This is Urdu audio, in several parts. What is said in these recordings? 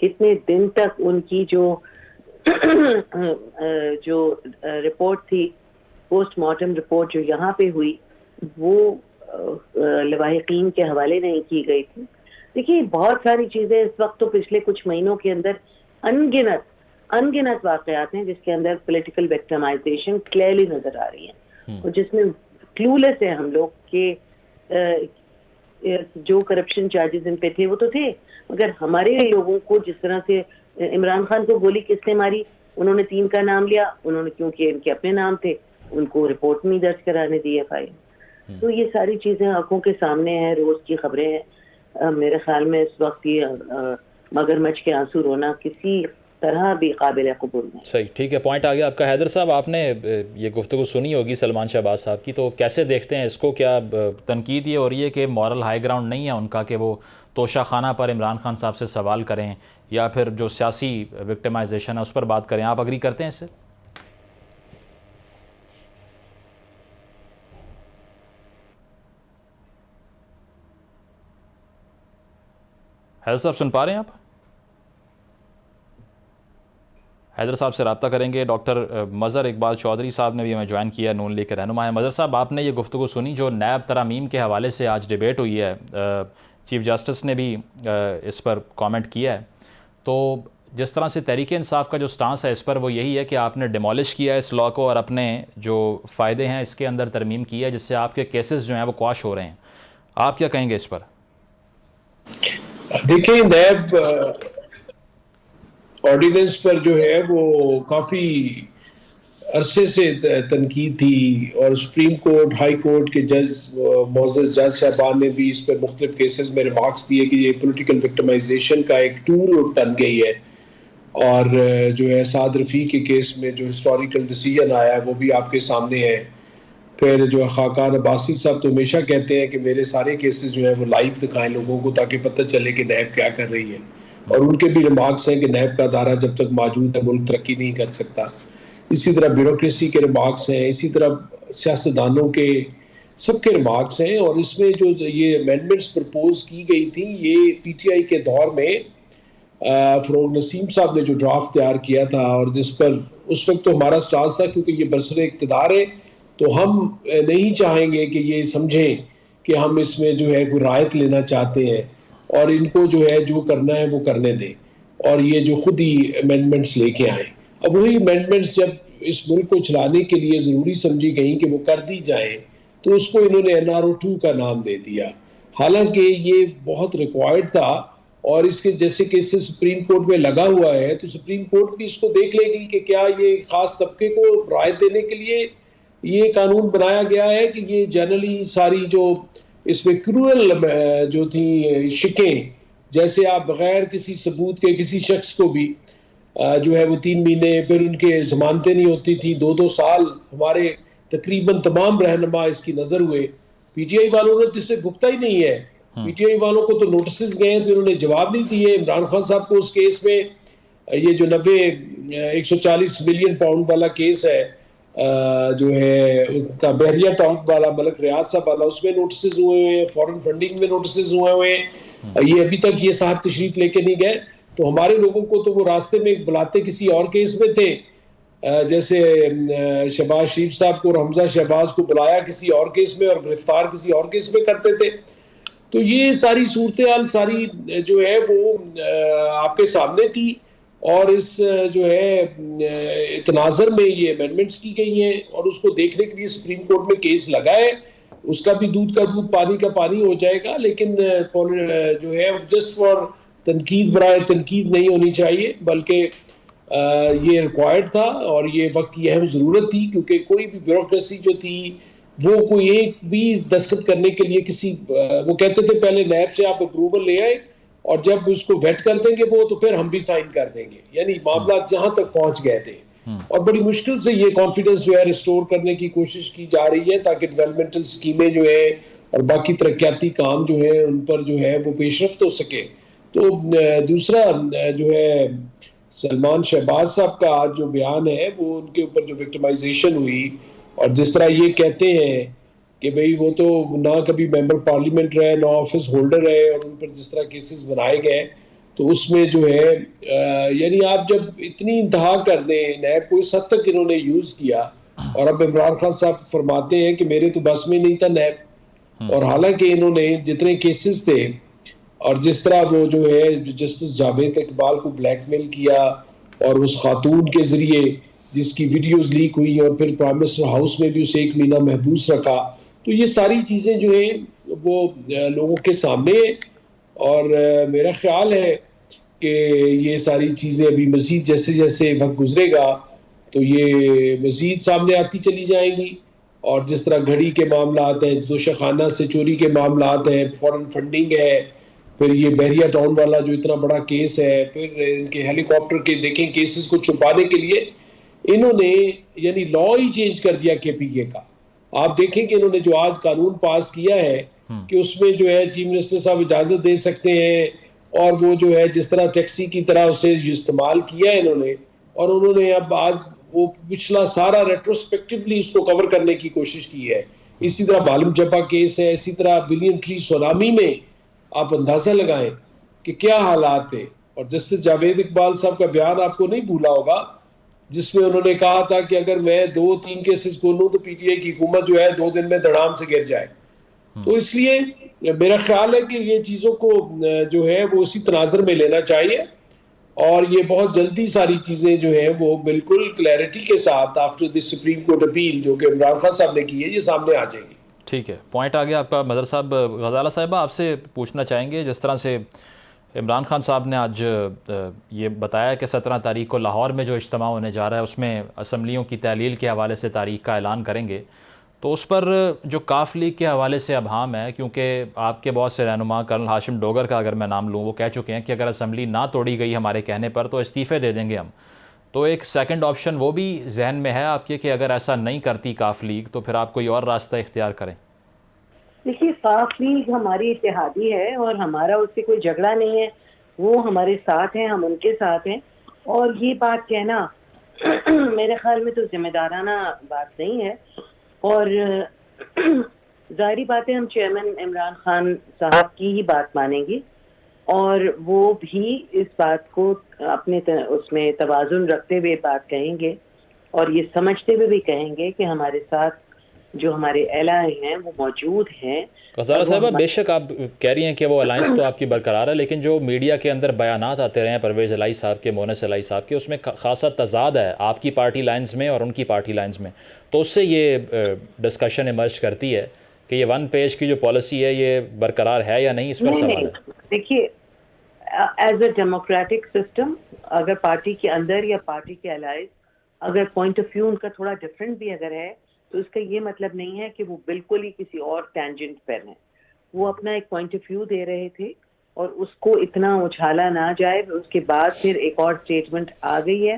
کتنے دن تک ان کی جو رپورٹ تھی, پوسٹ مارٹم رپورٹ جو یہاں پہ ہوئی, وہ لواحقین کے حوالے نہیں کی گئی تھی. دیکھیے بہت ساری چیزیں اس وقت, تو پچھلے کچھ مہینوں کے اندر انگنت واقعات ہیں جس کے اندر پولیٹیکل وکٹمائزیشن کلیئرلی نظر آ رہی ہے, اور جس میں کلیولس ہیں ہم لوگ کہ جو کرپشن چارجز ان پہ تھے وہ تو تھے, مگر ہمارے لوگوں کو جس طرح سے عمران خان کو گولی کس نے ماری, انہوں نے 3 کا نام لیا, انہوں نے کیونکہ ان کے اپنے نام تھے ان کو رپورٹ نہیں درج کرانے دی ایف آئی. تو یہ ساری چیزیں آنکھوں کے سامنے ہیں, روز کی خبریں ہیں. میرے خیال میں اس وقت یہ مگرمچھ کے آنسو رونا کسی طرح بھی قابل قبول نہیں. صحیح, ٹھیک ہے, پوائنٹ آ گیا آپ کا. حیدر صاحب, آپ نے یہ گفتگو سنی ہوگی سلمان شہباز صاحب کی, تو کیسے دیکھتے ہیں اس کو؟ کیا تنقید یہ ہو رہی ہے کہ مورل ہائی گراؤنڈ نہیں ہے ان کا کہ وہ توشہ خانہ پر عمران خان صاحب سے سوال کریں, یا پھر جو سیاسی وکٹمائزیشن ہے اس پر بات کریں؟ آپ اگری کرتے ہیں اس سے؟ حیدر صاحب سن پا رہے ہیں آپ؟ حیدر صاحب سے رابطہ کریں گے. ڈاکٹر مظہر اقبال چودھری صاحب نے بھی ہمیں جوائن کیا, نون لیگ کے رہنما ہیں. مظہر صاحب, آپ نے یہ گفتگو سنی جو نیب ترامیم کے حوالے سے آج ڈیبیٹ ہوئی ہے, چیف جسٹس نے بھی اس پر کامنٹ کیا ہے. تو جس طرح سے تحریک انصاف کا جو سٹانس ہے اس پر, وہ یہی ہے کہ آپ نے ڈیمولش کیا ہے اس لاء کو اور اپنے جو فائدے ہیں اس کے اندر ترمیم کی ہے, جس سے آپ کے کیسز جو ہیں وہ کواش ہو رہے ہیں. آپ کیا کہیں گے اس پر؟ دیکھیں, نیب آرڈیننس پر جو ہے وہ کافی عرصے سے تنقید تھی, اور سپریم کورٹ, ہائی کورٹ کے جج, معزز جج صاحبان نے بھی اس پر مختلف کیسز میں ریمارکس دیے کہ یہ پولیٹیکل وکٹمائزیشن کا ایک ٹول بن گئی ہے. اور جو ہے سعد رفیق کے کیس میں جو ہسٹوریکل ڈیسیجن آیا ہے وہ بھی آپ کے سامنے ہے. پھر جو خاقان عباسی صاحب تو ہمیشہ کہتے ہیں کہ میرے سارے کیسز جو ہیں وہ لائیو دکھائیں لوگوں کو تاکہ پتہ چلے کہ نیب کیا کر رہی ہے, اور ان کے بھی ریمارکس ہیں کہ نیب کا ادارہ جب تک موجود ہے ملک ترقی نہیں کر سکتا. اسی طرح بیوروکریسی کے ریمارکس ہیں, اسی طرح سیاستدانوں کے سب کے ریمارکس ہیں. اور اس میں جو یہ امینڈمنٹس پرپوز کی گئی تھی, یہ پی ٹی آئی کے دور میں فروغ نسیم صاحب نے جو ڈرافٹ تیار کیا تھا, اور جس پر اس وقت تو ہمارا سٹانس تھا کیونکہ یہ برسر اقتدار ہے تو ہم نہیں چاہیں گے کہ یہ سمجھیں کہ ہم اس میں جو ہے کوئی رعایت لینا چاہتے ہیں, اور ان کو جو ہے جو کرنا ہے وہ کرنے دیں, اور یہ جو خود ہی امینڈمنٹس لے کے آئیں. اب وہی امینڈمنٹس جب اس ملک کو چلانے کے لیے ضروری سمجھی گئیں کہ وہ کر دی جائیں, تو اس کو انہوں نے NRO 2 کا نام دے دیا, حالانکہ یہ بہت ریکوائرڈ تھا. اور اس کے جیسے کہ اس سے سپریم کورٹ میں لگا ہوا ہے, تو سپریم کورٹ بھی اس کو دیکھ لے گی کہ کیا یہ خاص طبقے کو رعایت دینے کے لیے یہ قانون بنایا گیا ہے, کہ یہ جنرلی ساری جو اس میں کرورل جو تھیں شکیں, جیسے آپ بغیر کسی ثبوت کے کسی شخص کو بھی جو ہے وہ 3 مہینے, پھر ان کے ضمانتیں نہیں ہوتی تھی 2 سال. ہمارے تقریباً تمام رہنما اس کی نظر ہوئے, پی ٹی آئی والوں نے تو اس سے بھگتا ہی نہیں ہے. پی ٹی آئی والوں کو تو نوٹسز گئے تو انہوں نے جواب نہیں دیے. عمران خان صاحب کو اس کیس میں یہ جو 140 ملین پاؤنڈ والا کیس ہے جو ہے اس کا بحریہ ٹاؤن والا, ملک ریاض صاحب والا, اس میں نوٹسز ہوئے ہوئے ہیں, فورن فنڈنگ میں نوٹسز ہوئے ہیں. یہ ابھی تک یہ صاحب تشریف لے کے نہیں گئے. تو ہمارے لوگوں کو تو وہ راستے میں بلاتے کسی اور کیس میں تھے, جیسے شہباز شریف صاحب کو اور حمزہ شہباز کو بلایا کسی اور کیس میں اور گرفتار کسی اور کیس میں کرتے تھے. تو یہ ساری صورتحال ساری جو ہے وہ آپ کے سامنے تھی, اور اس جو ہے تناظر میں یہ امینڈمنٹس کی گئی ہیں, اور اس کو دیکھنے کے لیے سپریم کورٹ میں کیس لگا ہے. اس کا بھی دودھ کا دودھ پانی کا پانی ہو جائے گا, لیکن جو ہے جسٹ فار تنقید برائے تنقید نہیں ہونی چاہیے, بلکہ یہ ریکوائرڈ تھا اور یہ وقت کی اہم ضرورت تھی, کیونکہ کوئی بھی بیوروکریسی جو تھی وہ کوئی ایک بھی دستخط کرنے کے لیے کسی وہ کہتے تھے پہلے نیب سے آپ اپروول لے آئے اور جب اس کو ویٹ کر دیں گے وہ تو پھر ہم بھی سائن کر دیں گے, یعنی معاملات جہاں تک پہنچ گئے تھے. اور بڑی مشکل سے یہ کانفیڈنس جو ہے ریسٹور کرنے کی کوشش کی جا رہی ہے تاکہ ڈیولپمنٹل اسکیمیں جو ہے اور باقی ترقیاتی کام جو ہے ان پر جو ہے وہ پیش رفت ہو سکے. تو دوسرا جو ہے سلمان شہباز صاحب کا آج جو بیان ہے وہ ان کے اوپر جو وکٹمائزیشن ہوئی, اور جس طرح یہ کہتے ہیں کہ بھئی وہ تو نہ کبھی ممبر پارلیمنٹ رہے نہ آفس ہولڈر رہے, اور ان پر جس طرح کیسز بنائے گئے, تو اس میں جو ہے یعنی آپ جب اتنی انتہا کر دیں نیب کو، اس حد تک انہوں نے یوز کیا، اور اب عمران خان صاحب فرماتے ہیں کہ میرے تو بس میں نہیں تھا نیب، اور حالانکہ انہوں نے جتنے کیسز تھے اور جس طرح وہ جو ہے جسٹس جاوید اقبال کو بلیک میل کیا، اور اس خاتون کے ذریعے جس کی ویڈیوز لیک ہوئی اور پھر پرائم منسٹر ہاؤس میں بھی اسے 1 مہینہ محبوس رکھا، تو یہ ساری چیزیں جو ہیں وہ لوگوں کے سامنے ہیں، اور میرا خیال ہے کہ یہ ساری چیزیں ابھی مزید جیسے جیسے وقت گزرے گا تو یہ مزید سامنے آتی چلی جائیں گی، اور جس طرح گھڑی کے معاملات ہیں، دوشخانہ سے چوری کے معاملات ہیں، فورن فنڈنگ ہے، پھر یہ بحریہ ٹاؤن والا جو اتنا بڑا کیس ہے، پھر ان کے ہیلی کاپٹر کے دیکھیں کیسز کو چھپانے کے لیے انہوں نے یعنی لا ہی چینج کر دیا کے پی کے کا۔ آپ دیکھیں کہ انہوں نے جو آج قانون پاس کیا ہے کہ اس میں جو ہے چیف منسٹر صاحب اجازت دے سکتے ہیں، اور وہ جو ہے جس طرح ٹیکسی کی طرح اسے استعمال کیا ہے انہوں نے، اور انہوں نے اب آج وہ پچھلا سارا ریٹروسپیکٹیولی اس کو کور کرنے کی کوشش کی ہے۔ اسی طرح بالم جپا کیس ہے، اسی طرح بلین ٹری سونامی میں آپ اندازہ لگائیں کہ کیا حالات تھے، اور جسٹس جاوید اقبال صاحب کا بیان آپ کو نہیں بھولا ہوگا جس میں انہوں نے کہا تھا کہ اگر میں 2-3 کیسز کھولوں تو پی ٹی آئی کی حکومت جو ہے 2 دن میں دھڑام سے گر جائے۔ تو اس لیے میرا خیال ہے کہ یہ چیزوں کو جو ہے وہ اسی تناظر میں لینا چاہیے، اور یہ بہت جلدی ساری چیزیں جو ہیں وہ بالکل کلیئرٹی کے ساتھ after the supreme court appeal جو کہ عمران خان صاحب نے کی ہے، یہ سامنے آ جائیں گی۔ ٹھیک ہے، پوائنٹ آ گیا آپ کا۔ مظہر صاحب، غزالہ صاحبہ آپ سے پوچھنا چاہیں گے، جس طرح سے عمران خان صاحب نے آج یہ بتایا کہ 17 تاریخ کو لاہور میں جو اجتماع ہونے جا رہا ہے اس میں اسمبلیوں کی تحلیل کے حوالے سے تاریخ کا اعلان کریں گے، تو اس پر جو کاف لیگ کے حوالے سے ابہام ہے، کیونکہ آپ کے بہت سے رہنما کرنل ہاشم ڈوگر کا اگر میں نام لوں، وہ کہہ چکے ہیں کہ اگر اسمبلی نہ توڑی گئی ہمارے کہنے پر تو استعفے دے دیں گے ہم۔ تو ایک سیکنڈ آپشن وہ بھی ذہن میں ہے آپ کے کہ اگر ایسا نہیں کرتی کاف لیگ تو پھر آپ کوئی اور راستہ اختیار کریں؟ دیکھیے، کاف لیگ ہماری اتحادی ہے اور ہمارا اس سے کوئی جھگڑا نہیں ہے، وہ ہمارے ساتھ ہیں، ہم ان کے ساتھ ہیں، اور یہ بات کہنا میرے خیال میں تو ذمہ دارانہ بات نہیں ہے، اور ظاہری بات ہے ہم چیئرمین عمران خان صاحب کی ہی بات مانیں گی، اور وہ بھی اس بات کو اپنے اس میں توازن رکھتے ہوئے بات کہیں گے، اور یہ سمجھتے ہوئے بھی کہیں گے کہ ہمارے ساتھ جو ہمارے الائے ہیں وہ موجود ہیں۔ غزالہ صاحبہ، بے شک آپ کہہ رہی ہیں کہ وہ الائنس تو آپ کی برقرار ہے، لیکن جو میڈیا کے اندر بیانات آتے رہے ہیں پرویز الہی صاحب کے، مونس الہی صاحب کے، اس میں خاصا تضاد ہے آپ کی پارٹی لائنز میں اور ان کی پارٹی لائنز میں، تو اس سے یہ ڈسکشن ایمرج کرتی ہے کہ یہ 1 پیج کی جو پالیسی ہے یہ برقرار ہے یا نہیں، اس پر سوال ہے۔ دیکھیے، ایز اے ڈیموکریٹک سسٹم اگر پارٹی کے اندر یا پارٹی کے الائز اگر پوائنٹ آف ویو ان کا تھوڑا ڈفرینٹ بھی اگر ہے تو اس کا یہ مطلب نہیں ہے کہ وہ بالکل ہی کسی اور ٹینجنٹ پر ہیں۔ وہ اپنا ایک پوائنٹ آف ویو دے رہے تھے اور اس کو اتنا اچھالا نہ جائے۔ اس کے بعد پھر ایک اور سٹیٹمنٹ آ گئی ہے،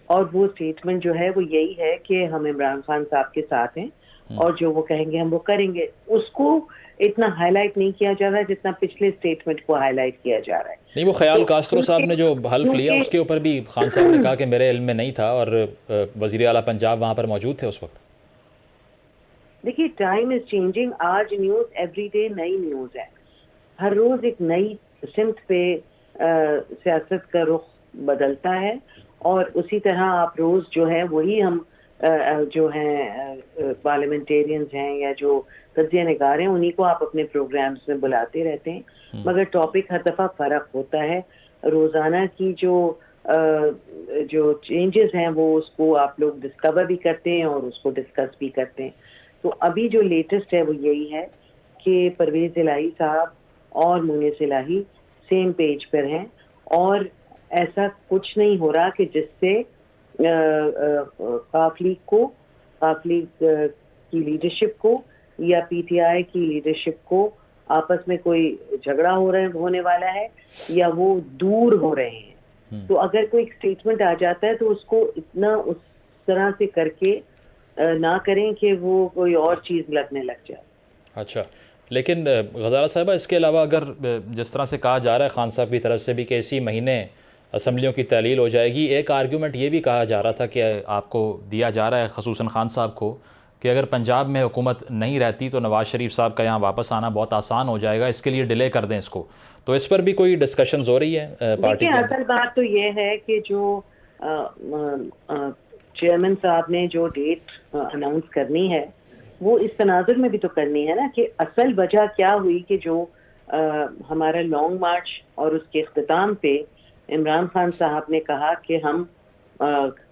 اور وہ سٹیٹمنٹ جو ہے وہ یہی ہے کہ ہم عمران خان صاحب کے ساتھ ہیں اور جو وہ کہیں گے ہم وہ کریں گے۔ اس کو اتنا ہائی لائٹ نہیں کیا جا رہا جتنا پچھلے سٹیٹمنٹ کو ہائی لائٹ کیا جا رہا ہے۔ نہیں، وہ خیال کاسترو صاحب نے جو حلف لیا اس کے اوپر بھی خان صاحب نے کہا کہ میرے علم میں نہیں تھا، اور وزیر اعلیٰ پنجاب وہاں پر موجود تھے اس وقت۔ دیکھیے، ٹائم از چینجنگ، آج نیوز ایوری ڈے نئی نیوز ہے، ہر روز ایک نئی سمت پہ سیاست کا رخ بدلتا ہے، اور اسی طرح آپ روز جو ہے وہی ہم جو ہیں پارلیمنٹیرینز ہیں یا جو تجزیہ نگار ہیں انہی کو آپ اپنے پروگرامز میں بلاتے رہتے ہیں، مگر ٹاپک ہر دفعہ فرق ہوتا ہے۔ روزانہ کی جو چینجز ہیں وہ اس کو آپ لوگ ڈسکور بھی کرتے ہیں اور اس کو ڈسکس بھی کرتے ہیں۔ تو ابھی جو لیٹسٹ ہے وہ یہی ہے کہ پرویز الہی صاحب اور مونس الہی سیم پیج پر ہیں، اور ایسا کچھ نہیں ہو رہا کہ جس سے کاف لیگ کی لیڈرشپ کو یا پی ٹی آئی کی لیڈرشپ کو آپس میں کوئی جھگڑا ہونے والا ہے یا وہ دور ہو رہے ہیں۔ تو اگر کوئی اسٹیٹمنٹ آ جاتا ہے تو اس کو اتنا اس طرح سے کر کے نہ کریں کہ وہ کوئی اور چیز لگنے لگ جائے۔ اچھا، لیکن غزالہ صاحبہ، اس کے علاوہ اگر جس طرح سے کہا جا رہا ہے خان صاحب کی طرف سے بھی کہ اسی مہینے اسمبلیوں کی تحلیل ہو جائے گی، ایک آرگیومنٹ یہ بھی کہا جا رہا تھا کہ آپ کو دیا جا رہا ہے خصوصاً خان صاحب کو کہ اگر پنجاب میں حکومت نہیں رہتی تو نواز شریف صاحب کا یہاں واپس آنا بہت آسان ہو جائے گا, اس کے لیے ڈیلے کر دیں اس کو. تو اس پر بھی کوئی ڈسکشنز ہو رہی ہے پارٹی کے؟ اصل بات تو یہ ہے کہ جو چیئرمین صاحب نے جو ڈیٹ اناؤنس کرنی ہے وہ اس تناظر میں بھی تو کرنی ہے نا, کہ اصل وجہ کیا ہوئی کہ جو ہمارا لانگ مارچ اور اس کے اختتام پہ عمران خان صاحب نے کہا کہ ہم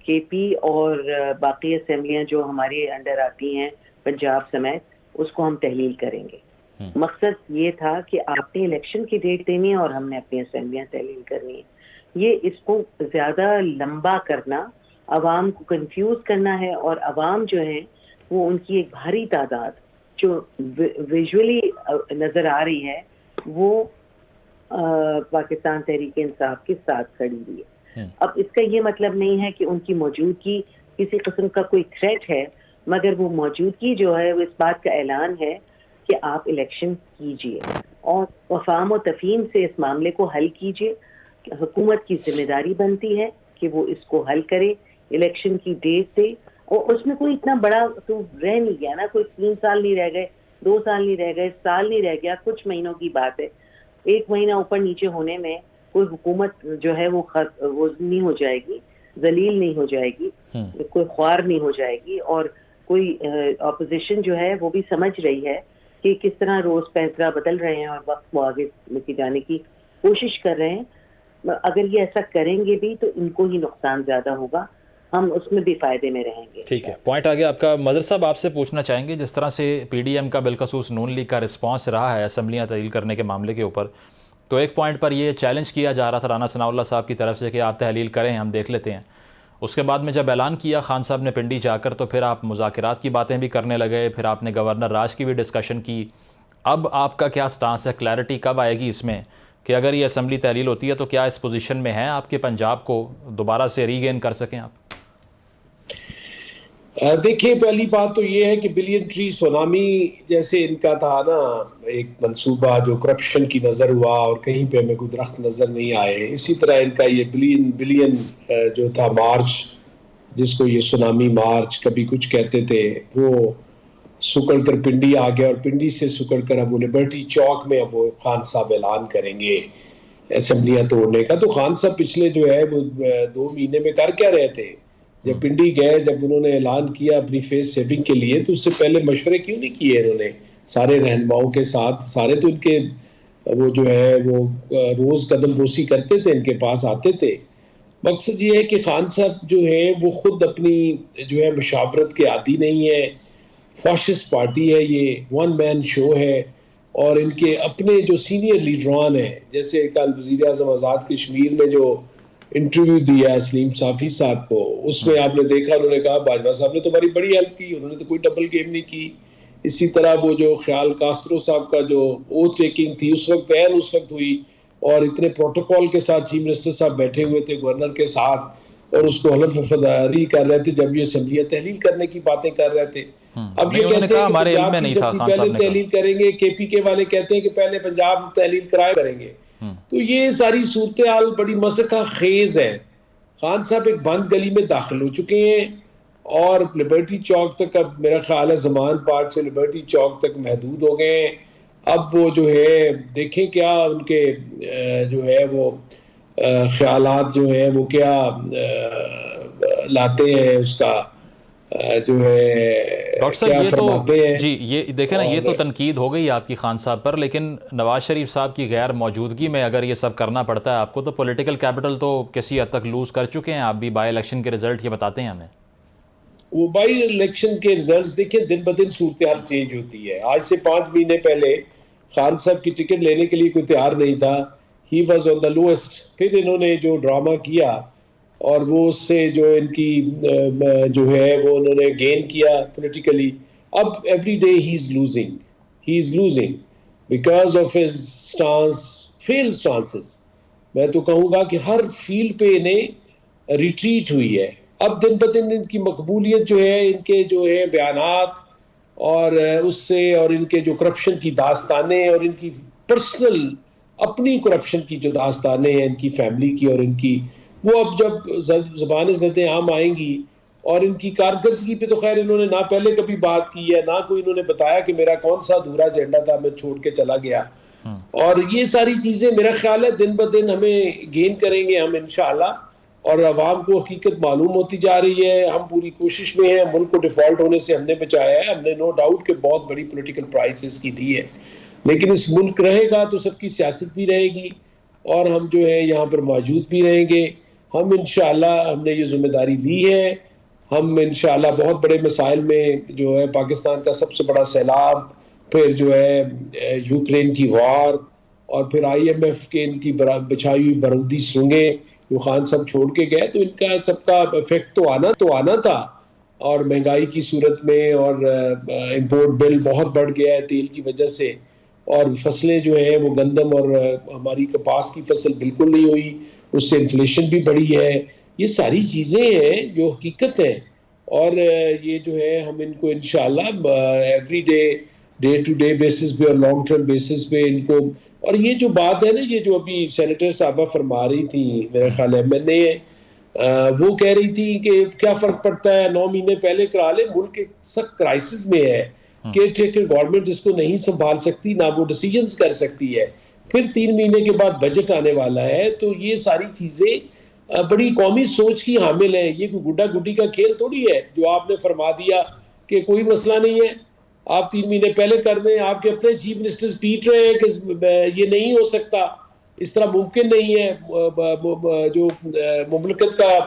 کے پی اور باقی اسمبلیاں جو ہمارے انڈر آتی ہیں پنجاب سمیت اس کو ہم تحلیل کریں گے. مقصد یہ تھا کہ آپ نے الیکشن کی ڈیٹ دینی ہے اور ہم نے اپنی اسمبلیاں تحلیل کرنی ہے. یہ اس کو زیادہ لمبا کرنا, عوام کو کنفیوز کرنا ہے, اور عوام جو ہیں وہ ان کی ایک بھاری تعداد جو ویژولی نظر آ رہی ہے وہ پاکستان تحریک انصاف کے ساتھ کھڑی ہوئی ہے. اب اس کا یہ مطلب نہیں ہے کہ ان کی موجودگی کسی قسم کا کوئی تھریٹ ہے, مگر وہ موجودگی جو ہے وہ اس بات کا اعلان ہے کہ آپ الیکشن کیجئے اور افہام و تفہیم سے اس معاملے کو حل کیجئے. حکومت کی ذمہ داری بنتی ہے کہ وہ اس کو حل کرے, الیکشن کی ڈیٹ دے, اور اس میں کوئی اتنا بڑا تو رہ نہیں گیا نا, کوئی 3 سال نہیں رہ گئے, 2 سال نہیں رہ گئے, سال نہیں رہ گیا, کچھ مہینوں کی بات ہے. 1 مہینہ اوپر نیچے ہونے میں کوئی حکومت جو ہے وہ نہیں ہو جائے گی, ذلیل نہیں ہو جائے گی, کوئی خوار نہیں ہو جائے گی, اور کوئی اپوزیشن جو ہے وہ بھی سمجھ رہی ہے کہ کس طرح روز پیسرا بدل رہے ہیں اور وقت کو آگے لے کے جانے کی کوشش کر رہے ہیں. اگر یہ ایسا کریں گے بھی تو ان کو ہی نقصان زیادہ ہوگا, ہم اس میں بھی فائدے میں رہیں گے. ٹھیک ہے, پوائنٹ آ گیا آپ کا. مظہر صاحب آپ سے پوچھنا چاہیں گے, جس طرح سے پی ڈی ایم کا بالخصوص نون لیگ کا رسپانس رہا ہے اسمبلیاں تحلیل کرنے کے معاملے کے اوپر, تو ایک پوائنٹ پر یہ چیلنج کیا جا رہا تھا رانا ثناء اللہ صاحب کی طرف سے کہ آپ تحلیل کریں, ہم دیکھ لیتے ہیں. اس کے بعد میں جب اعلان کیا خان صاحب نے پنڈی جا کر, تو پھر آپ مذاکرات کی باتیں بھی کرنے لگے, پھر آپ نے گورنر راج کی بھی ڈسکشن کی. اب آپ کا کیا سٹانس ہے, کلیئرٹی کب آئے گی اس میں کہ اگر یہ اسمبلی تحلیل ہوتی ہے تو کیا اس پوزیشن میں ہیں آپ کے پنجاب کو دوبارہ سے ری گین کر سکیں آپ؟ دیکھیں, پہلی بات تو یہ ہے کہ بلین ٹری سونامی جیسے ان کا تھا نا ایک منصوبہ جو کرپشن کی نظر ہوا اور کہیں پہ ہمیں کوئی درخت نظر نہیں آئے, اسی طرح ان کا یہ بلین جو تھا مارچ, جس کو یہ سونامی مارچ کبھی کچھ کہتے تھے, وہ سکڑ کر پنڈی آ گیا, اور پنڈی سے سکڑ کر اب وہ لبرٹی چوک میں اب وہ خان صاحب اعلان کریں گے اسمبلیاں توڑنے کا. تو خان صاحب پچھلے جو ہے وہ 2 مہینے میں کر کیا رہے تھے؟ جب پنڈی گئے, جب انہوں نے اعلان کیا اپنی فیس سیونگ کے لیے, تو اس سے پہلے مشورے کیوں نہیں کیے انہوں نے سارے رہنماؤں کے ساتھ؟ سارے تو ان کے وہ جو ہے وہ روز قدم بوسی کرتے تھے, ان کے پاس آتے تھے. مقصد یہ ہے کہ خان صاحب جو ہے وہ خود اپنی جو ہے مشاورت کے عادی نہیں ہے, فاشسٹ پارٹی ہے یہ, 1 مین شو ہے, اور ان کے اپنے جو سینئر لیڈران ہیں, جیسے کل وزیر اعظم آزاد کشمیر نے جو انٹرویو دیا سلیم صافی صاحب کو, اس میں آپ نے دیکھا انہوں نے کہا باجوہ صاحب نے تو ہماری بڑی ہیلپ کی, انہوں نے تو کوئی ڈبل گیم نہیں کی. اسی طرح وہ جو خیال کاسترو صاحب کا جو اوتھ ٹیکنگ تھی اس وقت ہوئی, اور اتنے پروٹوکول کے ساتھ چیف منسٹر صاحب بیٹھے ہوئے تھے گورنر کے ساتھ, اور اس کو حلف وفاداری کر رہے تھے جب یہ اسمبلیاں تحلیل کرنے کی باتیں کر رہے تھے. اب یہ کہتے ہیں کہ پنجاب کی اسمبلی پہلے تحلیل کریں گے, کے پی کے والے کہتے ہیں کہ پہلے پنجاب تحلیل کرائے کریں گے. تو یہ ساری صورتحال بڑی مضحکہ خیز ہے. خان صاحب ایک بند گلی میں داخل ہو چکے ہیں, اور لبرٹی چوک تک اب میرا خیال ہے زمان پارک سے لبرٹی چوک تک محدود ہو گئے ہیں. اب وہ جو ہے دیکھیں کیا ان کے جو ہے وہ خیالات جو ہیں وہ کیا لاتے ہیں, اس کا جو ہے ڈاکٹر صاحب یہ تو جی یہ دیکھیں نا, یہ تو تنقید ہو گئی آپ کی خان صاحب پر, لیکن نواز شریف صاحب کی غیر موجودگی میں اگر یہ سب کرنا پڑتا ہے آپ کو, تو پولیٹیکل کیپٹل تو کسی حد تک لوز کر چکے ہیں آپ بھی. بائی الیکشن کے رزلٹ یہ بتاتے ہیں ہمیں. وہ بائی الیکشن کے رزلٹس دیکھیں دن بدن صورتحال چینج ہوتی ہے. آج سے 5 مہینے پہلے خان صاحب کی ٹکٹ لینے کے لیے کوئی تیار نہیں تھا, he was on the lowest. پھر انہوں نے جو ڈرامہ کیا اور وہ اس سے جو ان کی جو ہے وہ انہوں نے گین کیا پولیٹیکلی. اب every day he is losing because of his stance, field stances. میں تو کہوں گا کہ ہر فیلڈ پہ انہیں ریٹریٹ ہوئی ہے. اب دن بدن ان کی مقبولیت جو ہے, ان کے جو ہے بیانات اور اس سے, اور ان کے جو کرپشن کی داستانیں, اور ان کی پرسنل اپنی کرپشن کی جو داستانیں ہیں ان کی فیملی کی اور ان کی, وہ اب جب زبان زد عام آئیں گی اور ان کی کارکردگی پہ تو خیر انہوں نے نہ پہلے کبھی بات کی ہے، نہ کوئی انہوں نے بتایا کہ میرا کون سا ادھورا ایجنڈا تھا میں چھوڑ کے چلا گیا. اور یہ ساری چیزیں میرا خیال ہے دن بدن ہمیں گین کریں گے ہم انشاءاللہ، اور عوام کو حقیقت معلوم ہوتی جا رہی ہے. ہم پوری کوشش میں ہیں، ملک کو ڈیفالٹ ہونے سے ہم نے بچایا ہے. ہم نے نو ڈاؤٹ کہ بہت بڑی پولیٹیکل پرائس اس کی دی ہے، لیکن اس ملک رہے گا تو سب کی سیاست بھی رہے گی، اور ہم جو ہے یہاں پر موجود بھی رہیں گے. ہم انشاءاللہ ہم نے یہ ذمہ داری لی ہے. ہم انشاءاللہ بہت بڑے مسائل میں جو ہے پاکستان کا سب سے بڑا سیلاب، پھر جو ہے یوکرین کی وار، اور پھر آئی ایم ایف کے ان کی بچھائی ہوئی بارودی سرنگیں جو خان صاحب چھوڑ کے گئے، تو ان کا سب کا افیکٹ تو آنا تھا. اور مہنگائی کی صورت میں، اور امپورٹ بل بہت بڑھ گیا ہے تیل کی وجہ سے، اور فصلیں جو ہیں وہ گندم اور ہماری کپاس کی فصل بالکل نہیں ہوئی، اس سے انفلیشن بھی بڑھی ہے. یہ ساری چیزیں ہیں جو حقیقت ہیں، اور یہ جو ہے ہم ان کو انشاءاللہ every day to day basis پہ اور لانگ ٹرم بیسس پہ ان کو. اور یہ جو بات ہے نا، یہ جو ابھی سینیٹر صاحبہ فرما رہی تھی، میرا خیال ہے میں نے وہ کہہ رہی تھی کہ کیا فرق پڑتا ہے 9 مہینے پہلے کرا لے، ملک ایک سخت کرائسس میں ہے، کیئر ٹیکر گورنمنٹ اس کو نہیں سنبھال سکتی، نہ وہ ڈیسیجنز کر سکتی ہے. پھر 3 مہینے کے بعد بجٹ آنے والا ہے. تو یہ ساری چیزیں بڑی قومی سوچ کی حامل ہے. یہ کوئی گڈا گڈی کا کھیل تھوڑی ہے جو آپ نے فرما دیا کہ کوئی مسئلہ نہیں ہے، آپ 3 مہینے پہلے کر دیں. آپ کے اپنے چیف منسٹر پیٹ رہے ہیں کہ یہ نہیں ہو سکتا، اس طرح ممکن نہیں ہے. جو مملکت کا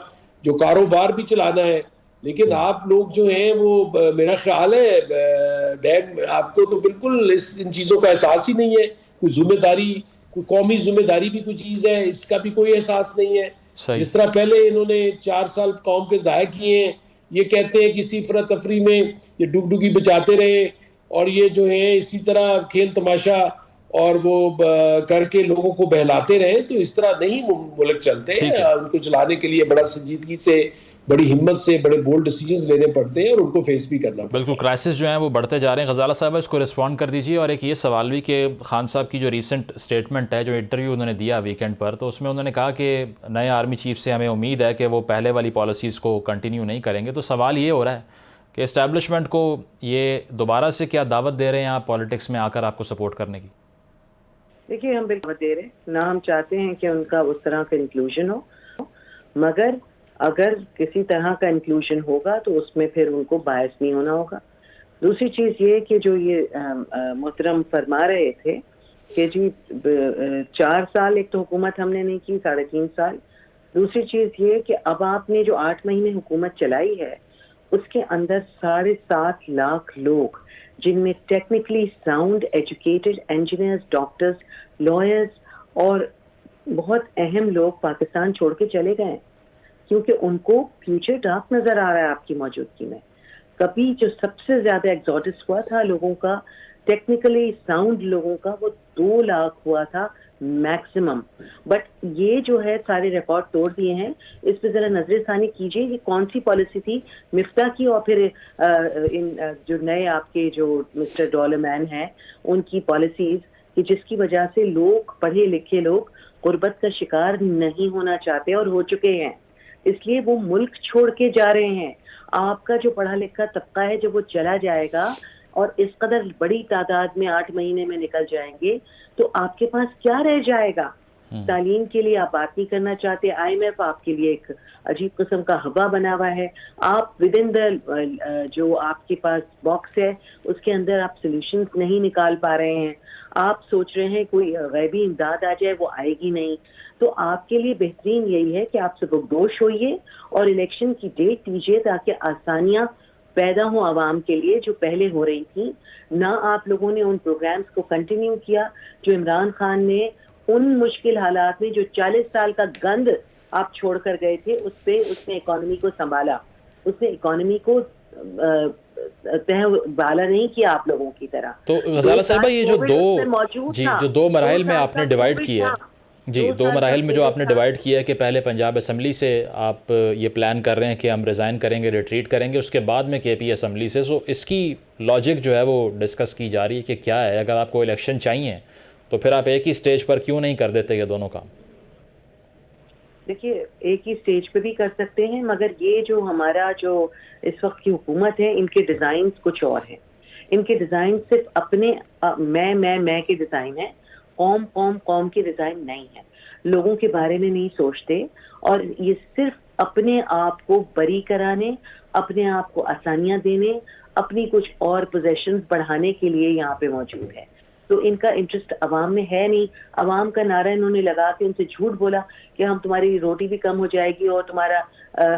جو کاروبار بھی چلانا ہے، لیکن آپ لوگ جو ہیں وہ میرا خیال ہے آپ کو تو بالکل ان چیزوں کا احساس ہی نہیں ہے. کوئی ذمہ داری، کوئی قومی ذمہ داری بھی کوئی چیز ہے، اس کا بھی کوئی احساس نہیں ہے. جس طرح پہلے انہوں نے 4 سال قوم کے ضائع کیے ہیں، یہ کہتے ہیں کسی افراتفری میں یہ ڈگڈگی بچاتے رہے، اور یہ جو ہے اسی طرح کھیل تماشا اور وہ کر کے لوگوں کو بہلاتے رہے. تو اس طرح نہیں ملک چلتے. ان کو چلانے کے لیے بڑا سنجیدگی سے، بڑی ہمت سے بڑے بولڈ ڈیسیجنز لینے پڑتے ہیں، اور ان کو فیس بھی کرنا پڑتا ہے. بالکل، کرائسس جو ہیں وہ بڑھتے جا رہے ہیں. غزالہ صاحبہ اس کو رسپونڈ کر دیجیے. اور ایک یہ سوال بھی کہ خان صاحب کی جو ریسنٹ اسٹیٹمنٹ ہے، جو انٹرویو انہوں نے دیا ویکینڈ پر، تو اس میں انہوں نے کہا کہ نئے آرمی چیف سے ہمیں امید ہے کہ وہ پہلے والی پالیسیز کو کنٹینیو نہیں کریں گے. تو سوال یہ ہو رہا ہے کہ اسٹیبلشمنٹ کو یہ دوبارہ سے کیا دعوت دے رہے ہیں آپ پالیٹکس میں آ کر آپ کو سپورٹ کرنے کی؟ دیکھیے، ہم بالکل دے رہے نہ، ہم چاہتے ہیں کہ ان کا اس طرح کا انکلوژن ہو، مگر اگر کسی طرح کا انکلوژن ہوگا تو اس میں پھر ان کو باعث نہیں ہونا ہوگا. دوسری چیز یہ کہ جو یہ محترم فرما رہے تھے کہ جی 4 سال ایک تو حکومت ہم نے نہیں کی، 3.5 سال. دوسری چیز یہ کہ اب آپ نے جو 8 مہینے حکومت چلائی ہے، اس کے اندر 7.5 لاکھ لوگ، جن میں technically sound educated engineers, doctors, lawyers اور بہت اہم لوگ پاکستان چھوڑ کے چلے گئے، کیونکہ ان کو فیوچر ڈارک نظر آ رہا ہے آپ کی موجودگی میں. کبھی جو سب سے زیادہ ایگزوڈس ہوا تھا لوگوں کا، ٹیکنیکلی ساؤنڈ لوگوں کا، وہ 2 لاکھ ہوا تھا میکسیمم. بٹ یہ جو ہے سارے ریکارڈ توڑ دیے ہیں. اس پہ ذرا نظر ثانی کیجیے یہ کون سی پالیسی تھی مفتاح کی، اور پھر جو نئے آپ کے جو مسٹر ڈولرمین ہیں ان کی پالیسیز، کہ جس کی وجہ سے لوگ، پڑھے لکھے لوگ، غربت کا شکار نہیں ہونا چاہتے اور ہو چکے ہیں، اس لیے وہ ملک چھوڑ کے جا رہے ہیں. آپ کا جو پڑھا لکھا طبقہ ہے جب وہ چلا جائے گا اور اس قدر بڑی تعداد میں 8 مہینے میں نکل جائیں گے، تو آپ کے پاس کیا رہ جائے گا؟ تعلیم کے لیے آپ بات نہیں کرنا چاہتے. آئی ایم ایف آپ کے لیے ایک عجیب قسم کا ہوا بنا ہوا ہے. آپ ود ان دا جو آپ کے پاس باکس ہے اس کے اندر آپ سولوشنز نہیں نکال پا رہے ہیں. آپ سوچ رہے ہیں کوئی غیبی امداد آ جائے، وہ آئے گی نہیں. تو آپ کے لیے بہترین یہی ہے کہ آپ سبکدوش ہوئیے اور الیکشن کی ڈیٹ دیجیے تاکہ آسانیاں پیدا ہوں عوام کے لیے جو پہلے ہو رہی تھیں. نہ آپ لوگوں نے ان پروگرامز کو کنٹینیو کیا جو عمران خان نے ان مشکل حالات میں، جو 40 سال کا گند آپ چھوڑ کر گئے تھے، اس نے اکانومی کو سنبھالا. اس نے اکانومی کو بالا نہیں کیا آپ لوگوں کی طرح. تو غزالہ صاحبہ یہ جو 2 مراحل میں آپ نے ڈیوائیڈ کیا ہے، جی 2 مراحل میں جو آپ نے ڈیوائیڈ کیا ہے کہ پہلے پنجاب اسمبلی سے آپ یہ پلان کر رہے ہیں کہ ہم ریزائن کریں گے، ریٹریٹ کریں گے، اس کے بعد میں کے پی اسمبلی سے، سو اس کی لاجک جو ہے وہ ڈسکس کی جا رہی ہے کہ کیا ہے. اگر آپ کو الیکشن چاہیے تو پھر آپ ایک ہی سٹیج پر کیوں نہیں کر دیتے یہ دونوں کام؟ دیکھیے ایک ہی سٹیج پہ بھی کر سکتے ہیں، مگر یہ جو ہمارا جو اس وقت کی حکومت ہے ان کے ڈیزائنز کچھ اور ہیں. ان کے ڈیزائن صرف اپنے میں کے ڈیزائن ہے، قوم کے ڈیزائن نہیں ہے. لوگوں کے بارے میں نہیں سوچتے، اور یہ صرف اپنے آپ کو بری کرانے، اپنے آپ کو آسانیاں دینے، اپنی کچھ اور پوزیشنز بڑھانے کے لیے یہاں پہ موجود ہے. تو ان کا انٹرسٹ عوام میں ہے نہیں. عوام کا نعرہ انہوں نے لگا کے ان سے جھوٹ بولا کہ ہم تمہاری روٹی بھی کم ہو جائے گی اور تمہارا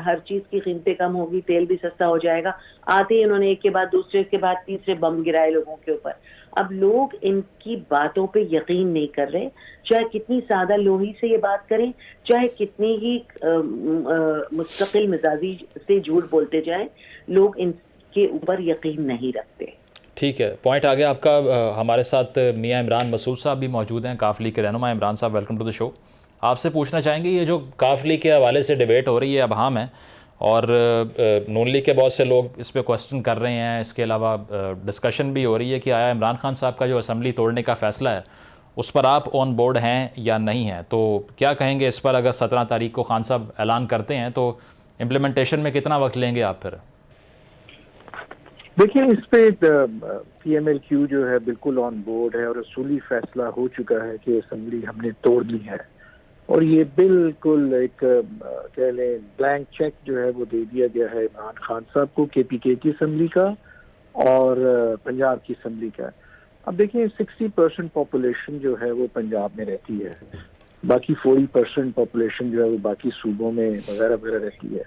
ہر چیز کی قیمتیں کم ہوگی، تیل بھی سستا ہو جائے گا. آتے ہی انہوں نے ایک کے بعد دوسرے کے بعد تیسرے بم گرائے لوگوں کے اوپر. اب لوگ ان کی باتوں پہ یقین نہیں کر رہے، چاہے کتنی سادہ لوہی سے یہ بات کریں، چاہے کتنی ہی مستقل مزاجی سے جھوٹ بولتے جائیں، لوگ ان کے اوپر یقین نہیں رکھتے. ٹھیک ہے، پوائنٹ آ گیا آپ کا. ہمارے ساتھ میاں عمران مسعود صاحب بھی موجود ہیں، کاف لیگ کے رہنما. عمران صاحب ویلکم ٹو دا شو. آپ سے پوچھنا چاہیں گے، یہ جو کاف لیگ کے حوالے سے ڈیبیٹ ہو رہی ہے ابہام ہے، اور نون لیگ کے بہت سے لوگ اس پہ کوسچن کر رہے ہیں. اس کے علاوہ ڈسکشن بھی ہو رہی ہے کہ آیا عمران خان صاحب کا جو اسمبلی توڑنے کا فیصلہ ہے اس پر آپ آن بورڈ ہیں یا نہیں ہیں؟ تو کیا کہیں گے اس پر؟ اگر 17 تاریخ کو خان صاحب اعلان کرتے ہیں تو امپلیمنٹیشن میں کتنا وقت لیں گے آپ پھر؟ دیکھیں اس پہ پی ایم ایل کیو جو ہے بالکل آن بورڈ ہے، اور اصولی فیصلہ ہو چکا ہے کہ اسمبلی ہم نے توڑنی ہے. اور یہ بالکل ایک کہہ لیں بلینک چیک جو ہے وہ دے دیا گیا ہے عمران خان صاحب کو، کے پی کے کی اسمبلی کا اور پنجاب کی اسمبلی کا. اب دیکھیں 60% پاپولیشن جو ہے وہ پنجاب میں رہتی ہے، باقی 40% پاپولیشن جو ہے وہ باقی صوبوں میں وغیرہ وغیرہ رہتی ہے.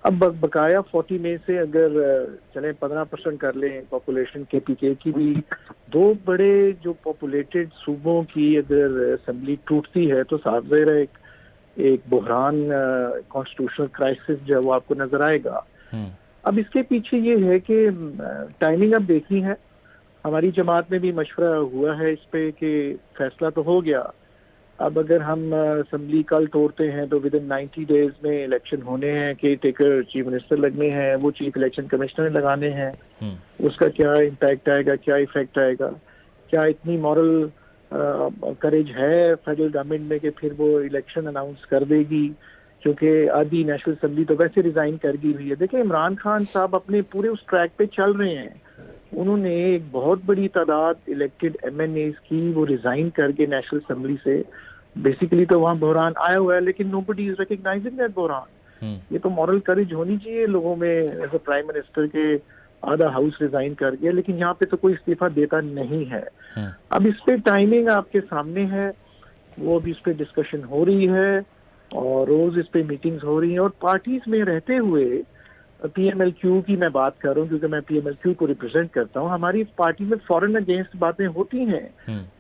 اب بقایا 40 میں سے اگر چلیں 15% کر لیں پاپولیشن کے پی کے کی بھی، دو بڑے جو پاپولیٹڈ صوبوں کی اگر اسمبلی ٹوٹتی ہے تو صاف ظاہر ہے ایک بحران، کانسٹیٹیوشنل کرائسس جو ہے وہ آپ کو نظر آئے گا. اب اس کے پیچھے یہ ہے کہ ٹائمنگ اب دیکھنی ہے. ہماری جماعت میں بھی مشورہ ہوا ہے اس پہ کہ فیصلہ تو ہو گیا، اب اگر ہم اسمبلی کل توڑتے ہیں تو ود ان 90 days میں الیکشن ہونے ہیں، کہ ٹیکر چیف منسٹر لگنے ہیں، وہ چیف الیکشن کمشنر لگانے ہیں. اس کا کیا امپیکٹ آئے گا، کیا ایفیکٹ آئے گا، کیا اتنی مورل کریج ہے فیڈرل گورنمنٹ میں کہ پھر وہ الیکشن اناؤنس کر دے گی، کیونکہ آدھی نیشنل اسمبلی تو ویسے ریزائن کر گئی ہوئی ہے. دیکھیں عمران خان صاحب اپنے پورے اس ٹریک پہ چل رہے ہیں. انہوں نے ایک بہت بڑی تعداد الیکٹڈ ایم این ایز کی وہ ریزائن کر کے نیشنل اسمبلی سے، بیسیکلی تو وہاں بحران آیا ہوا ہے، لیکن نو بڈی از ریکگنائزنگ دیٹ بحران. یہ تو مورل کریج ہونی چاہیے لوگوں میں ایز اے پرائم منسٹر کے آدھا ہاؤس ریزائن کر گیا، لیکن یہاں پہ تو کوئی استعفیٰ دیتا نہیں ہے. اب اس پہ ٹائمنگ آپ کے سامنے ہے، وہ بھی اس پہ ڈسکشن ہو رہی ہے اور روز اس پہ میٹنگز ہو رہی ہیں. اور پارٹیز میں رہتے ہوئے پی ایم ایل کیو کی میں بات کر رہا ہوں کیونکہ میں پی ایم ایل کیو کو ریپرزینٹ کرتا ہوں، ہماری پارٹی میں فورن اگینسٹ باتیں ہوتی ہیں.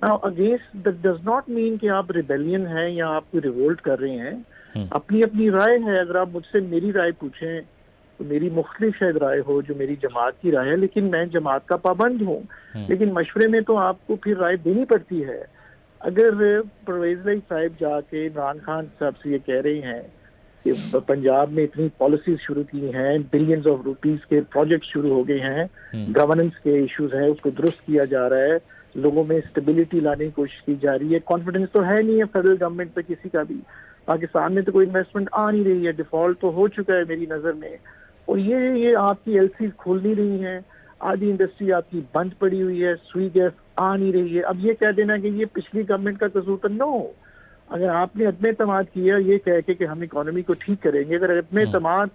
Against that does not mean کہ آپ ریبیلین ہیں یا آپ کو ریوولٹ کر رہے ہیں. اپنی اپنی رائے ہے. اگر آپ مجھ سے میری رائے پوچھیں تو میری مختلف شاید رائے ہو جو میری جماعت کی رائے ہے، لیکن میں جماعت کا پابند ہوں. لیکن مشورے میں تو آپ کو پھر رائے دینی پڑتی ہے. اگر پرویز الہی صاحب جا کے عمران خان صاحب سے یہ کہہ رہے ہیں کہ پنجاب میں اتنی پالیسیز شروع کی ہیں، بلینز آف روپیز کے پروجیکٹ شروع ہو گئے ہیں، گورننس کے ایشوز ہیں اس کو درست کیا جا رہا ہے، لوگوں میں اسٹیبلٹی لانے کی کوشش کی جا رہی ہے، کانفیڈنس تو ہے نہیں ہے فیڈرل گورنمنٹ پہ کسی کا بھی. پاکستان میں تو کوئی انویسٹمنٹ آ نہیں رہی ہے، ڈیفالٹ تو ہو چکا ہے میری نظر میں. اور یہ آپ کی ایل سیز کھول نہیں رہی ہیں، آدھی انڈسٹری آپ کی بند پڑی ہوئی ہے، سوئی گیس آ نہیں رہی ہے. اب یہ کہہ دینا کہ یہ پچھلی گورنمنٹ کا قصور تھا، نو. اگر آپ نے عدم اعتماد کیا یہ کہہ کے کہ ہم اکانومی کو ٹھیک کریں گے، اگر عدم اعتماد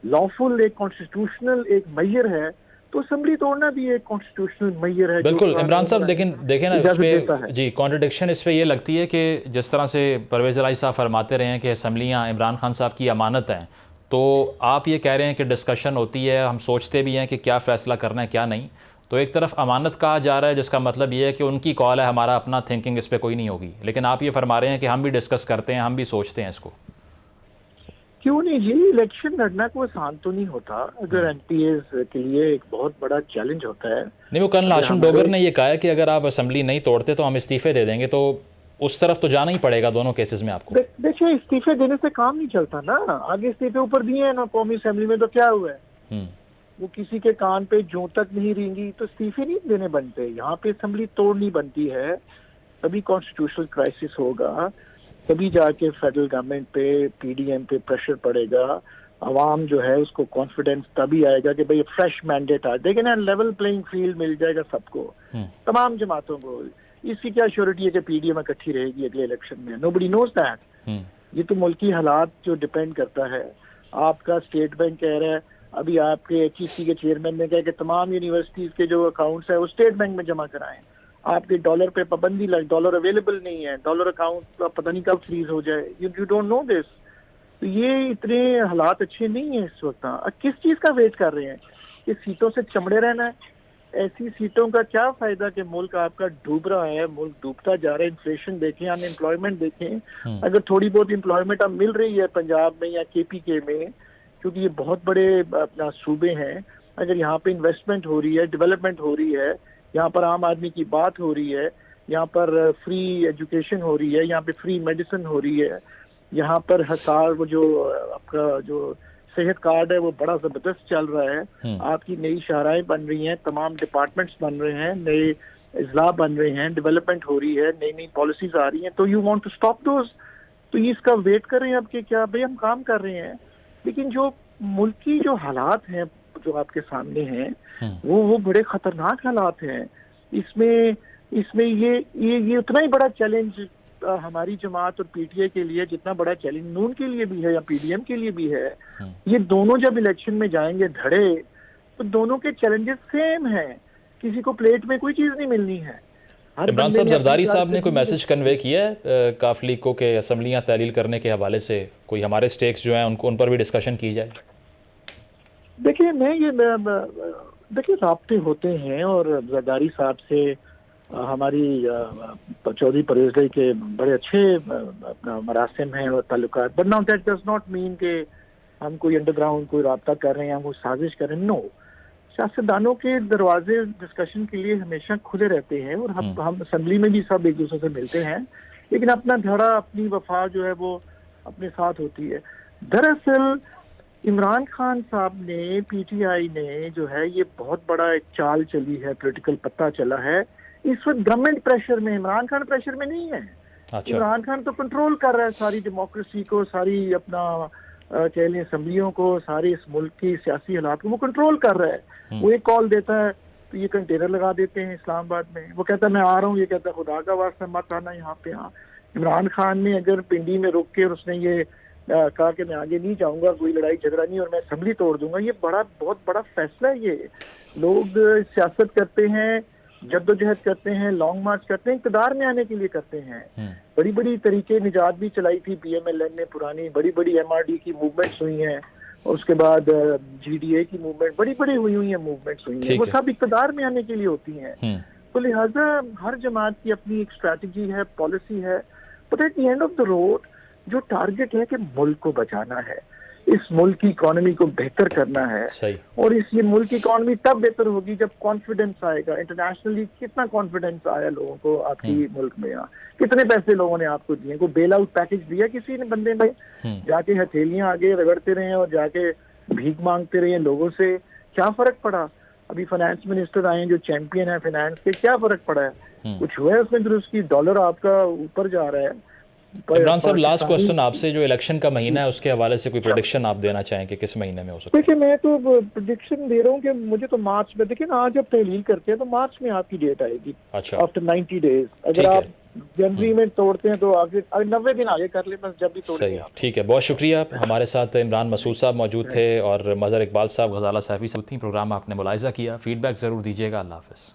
لافل ایک کانسٹیٹیوشنل ایک میئر ہے تو اسمبلی توڑنا بھی ایک کانسٹیٹیوشنل میئر ہے. بالکل عمران صاحب، لیکن دیکھیں نا اس پہ جی کانٹرڈکشن اس پہ یہ لگتی ہے کہ جس طرح سے پرویز الہی صاحب فرماتے رہے ہیں کہ اسمبلیاں عمران خان صاحب کی امانت ہیں، تو آپ یہ کہہ رہے ہیں کہ ڈسکشن ہوتی ہے، ہم سوچتے بھی ہیں کہ کیا فیصلہ کرنا ہے کیا نہیں. تو ایک طرف امانت کہا جا رہا ہے جس کا مطلب یہ ہے کہ ان کی کال ہے، ہمارا اپنا تھنکنگ اس پہ کوئی نہیں ہوگی. لیکن آپ یہ فرما رہے ہیں کہ ہم بھی ڈسکس کرتے ہیں، ہم بھی سوچتے ہیں اس کو. کیوں نہیں جی؟ الیکشن لڑنا کوئی آسان تو نہیں ہوتا. اگر ایم پی ایز کے لیے ایک بہت بڑا چیلنج ہوتا ہے. نہیں، وہ کرنل ہاشم ڈوگر نے یہ کہا ہے کہ اگر آپ اسمبلی نہیں توڑتے تو ہم استعفے دے دیں گے، تو اس طرف تو جانا ہی پڑے گا دونوں کیسز میں آپ کو. دیکھیں استعفے دینے سے کام نہیں چلتا نا. آگے استعفے اوپر دیے ہیں نا قومی اسمبلی میں، تو کیا ہوا ہے؟ وہ کسی کے کان پہ جوں تک نہیں رینگی تو استعفے نہیں دینے بنتے. یہاں پہ اسمبلی توڑنی بنتی ہے، تبھی کانسٹیٹیوشنل کرائسس ہوگا. تبھی جا کے فیڈرل گورنمنٹ پہ پی ڈی ایم پہ پریشر پڑے گا، عوام جو ہے اس کو کانفیڈینس تبھی آئے گا کہ بھئی فریش مینڈیٹ آ دیکھیں نا، لیول پلینگ فیلڈ مل جائے گا سب کو، تمام جماعتوں کو. اس کی کیا شیورٹی ہے کہ پی ڈی ایم اکٹھی رہے گی اگلے الیکشن میں؟ Nobody knows that. یہ تو ملکی حالات جو ڈپینڈ کرتا ہے. آپ کا اسٹیٹ بینک کہہ رہا ہے، ابھی آپ کے ایچ ای سی کے چیئرمین نے کہا کہ تمام یونیورسٹیز کے جو اکاؤنٹس ہیں وہ اسٹیٹ بینک میں جمع کرائیں. آپ کے ڈالر پہ پابندی لگ، ڈالر اویلیبل نہیں ہے، ڈالر اکاؤنٹ پتہ نہیں کب فریز ہو جائے. یو ڈونٹ نو دس. تو یہ اتنے حالات اچھے نہیں ہیں اس وقت. کس چیز کا ویٹ کر رہے ہیں؟ کہ سیٹوں سے چمڑے رہنا ہے؟ ایسی سیٹوں کا کیا فائدہ کہ ملک آپ کا ڈوب رہا ہے، ملک ڈوبتا جا رہا ہے. انفلیشن دیکھیں، ان امپلائمنٹ دیکھیں. اگر تھوڑی بہت امپلائمنٹ اب مل رہی ہے پنجاب میں یا کے پی کے میں، کیونکہ یہ بہت بڑے اپنا صوبے ہیں، اگر یہاں پہ انویسٹمنٹ ہو رہی ہے، ڈیولپمنٹ ہو رہی ہے، یہاں پر عام آدمی کی بات ہو رہی ہے، یہاں پر فری ایجوکیشن ہو رہی ہے، یہاں پہ فری میڈیسن ہو رہی ہے، یہاں پر وہ جو آپ کا جو صحت کارڈ ہے وہ بڑا زبردست چل رہا ہے. آپ کی نئی شاہراہیں بن رہی ہیں، تمام ڈپارٹمنٹس بن رہے ہیں، نئے اضلاع بن رہے ہیں، ڈیولپمنٹ ہو رہی ہے، نئی نئی پالیسیز آ رہی ہیں. تو you want to stop those. تو یہ اس کا ویٹ کر رہے ہیں اب کہ کیا بھئی ہم کام کر رہے ہیں، لیکن جو ملکی جو حالات ہیں جو آپ کے سامنے ہیں وہ بڑے خطرناک حالات ہیں. اس میں یہ اتنا ہی بڑا چیلنج ہماری جماعت اور پی ٹی آئی کے لیے جتنا بڑا چیلنج نون کے لیے بھی ہے یا پی ڈی ایم کے لیے بھی ہے. یہ دونوں جب الیکشن میں جائیں گے دھڑے، تو دونوں کے چیلنجز سیم ہیں. کسی کو پلیٹ میں کوئی چیز نہیں ملنی ہے. عمران صاحب، زرداری صاحب نے کوئی میسج کنوے کیا ہے کاف لیگ کو کہ اسمبلیاں تحلیل کرنے کے حوالے سے کوئی ہمارے سٹیکس جو ہیں ان پر بھی ڈسکشن کی جائے؟ دیکھیں رابطے ہوتے ہیں، اور زرداری صاحب سے ہماری چودھری پرویز بھائی کے بڑے اچھے مراسم ہیں اور تعلقات. But now that does not mean کہ ہم کوئی انڈر گراؤنڈ کوئی رابطہ کر رہے ہیں، ہم کوئی سازش کر رہے ہیں. نو، سیاستدانوں کے دروازے ڈسکشن کے لیے ہمیشہ کھلے رہتے ہیں، اور ہم اسمبلی میں بھی سب ایک دوسرے سے ملتے ہیں، لیکن اپنا دھڑا، اپنی وفا جو ہے وہ اپنے ساتھ ہوتی ہے. دراصل عمران خان صاحب نے، پی ٹی آئی نے جو ہے یہ بہت بڑا ایک چال چلی ہے، پولیٹیکل پتہ چلا ہے. اس وقت گورنمنٹ پریشر میں، عمران خان پریشر میں نہیں ہے. عمران خان تو کنٹرول کر رہا ہے ساری ڈیموکریسی کو، ساری اپنا کہہ لیں اسمبلیوں کو، سارے اس ملک کی سیاسی حالات کو وہ کنٹرول کر رہا ہے. وہ ایک کال دیتا ہے تو یہ کنٹینر لگا دیتے ہیں اسلام آباد میں. وہ کہتا ہے میں آ رہا ہوں، یہ کہتا ہے خدا کا واسطہ مت آنا یہاں پہ. عمران خان نے اگر پنڈی میں رک کے اور اس نے یہ کہا کہ میں آگے نہیں جاؤں گا، کوئی لڑائی جھگڑا نہیں، اور میں اسمبلی توڑ دوں گا، یہ بہت بڑا فیصلہ ہے. یہ لوگ سیاست کرتے ہیں، جدوجہد کرتے ہیں، لانگ مارچ کرتے ہیں، اقتدار میں آنے کے لیے کرتے ہیں. بڑی بڑی طریقے نجات بھی چلائی تھی پی ایم ایل این نے، پرانی بڑی ایم آر ڈی کی موومنٹس ہوئی ہیں، اور اس کے بعد جی ڈی اے کی موومنٹ بڑی ہوئی ہیں، موومنٹس ہوئی ہیں، وہ سب اقتدار میں آنے کے لیے ہوتی ہیں. تو لہٰذا ہر جماعت کی اپنی ایک اسٹریٹجی ہے، پالیسی ہے. But at the end of the road جو ٹارگٹ ہے کہ ملک کو بچانا ہے، اس ملک کی اکانومی کو بہتر کرنا ہے. اور یہ ملک کی اکانومی تب بہتر ہوگی جب کانفیڈنس آئے گا. انٹرنیشنلی کتنا کانفیڈنس آیا لوگوں کو آپ کی ملک میں؟ کتنے پیسے لوگوں نے آپ کو دیے؟ کوئی بیل آؤٹ پیکج دیا کسی نے بندے میں؟ جا کے ہتھیلیاں آگے رگڑتے رہے اور جا کے بھیک مانگتے رہے لوگوں سے، کیا فرق پڑا؟ ابھی فائنانس منسٹر آئے ہیں جو چیمپئن ہے فائنانس کے، کیا فرق پڑا ہے؟ کچھ ہوا ہے اس میں درست کی؟ ڈالر آپ کا اوپر جا رہا ہے. عمران صاحب، لاسٹ کوسچن آپ سے، جو الیکشن کا مہینہ ہے اس کے حوالے سے کوئی پریڈکشن آپ دینا چاہیں کہ کس مہینے میں ہو سکتا ہے؟ دیکھیں میں تو پریڈکشن دے رہا ہوں کہ مجھے تو مارچ میں، دیکھیں نا آج جب تحلیل کرتے ہیں تو مارچ میں آپ کی ڈیٹ آئے گی، آفٹر 90 days. اگر آپ جنوری میں توڑتے ہیں تو آگے 90 دن آگے کر لیں، بس جب بھی توڑیں. صحیح، ٹھیک ہے. بہت شکریہ. ہمارے ساتھ عمران مسعود صاحب موجود تھے اور مظہر اقبال صاحب، غزالہ سیفی صاحب تھیں. پروگرام آپ نے ملاحظہ کیا، فیڈ بیک ضرور دیجیے گا. اللہ حافظ.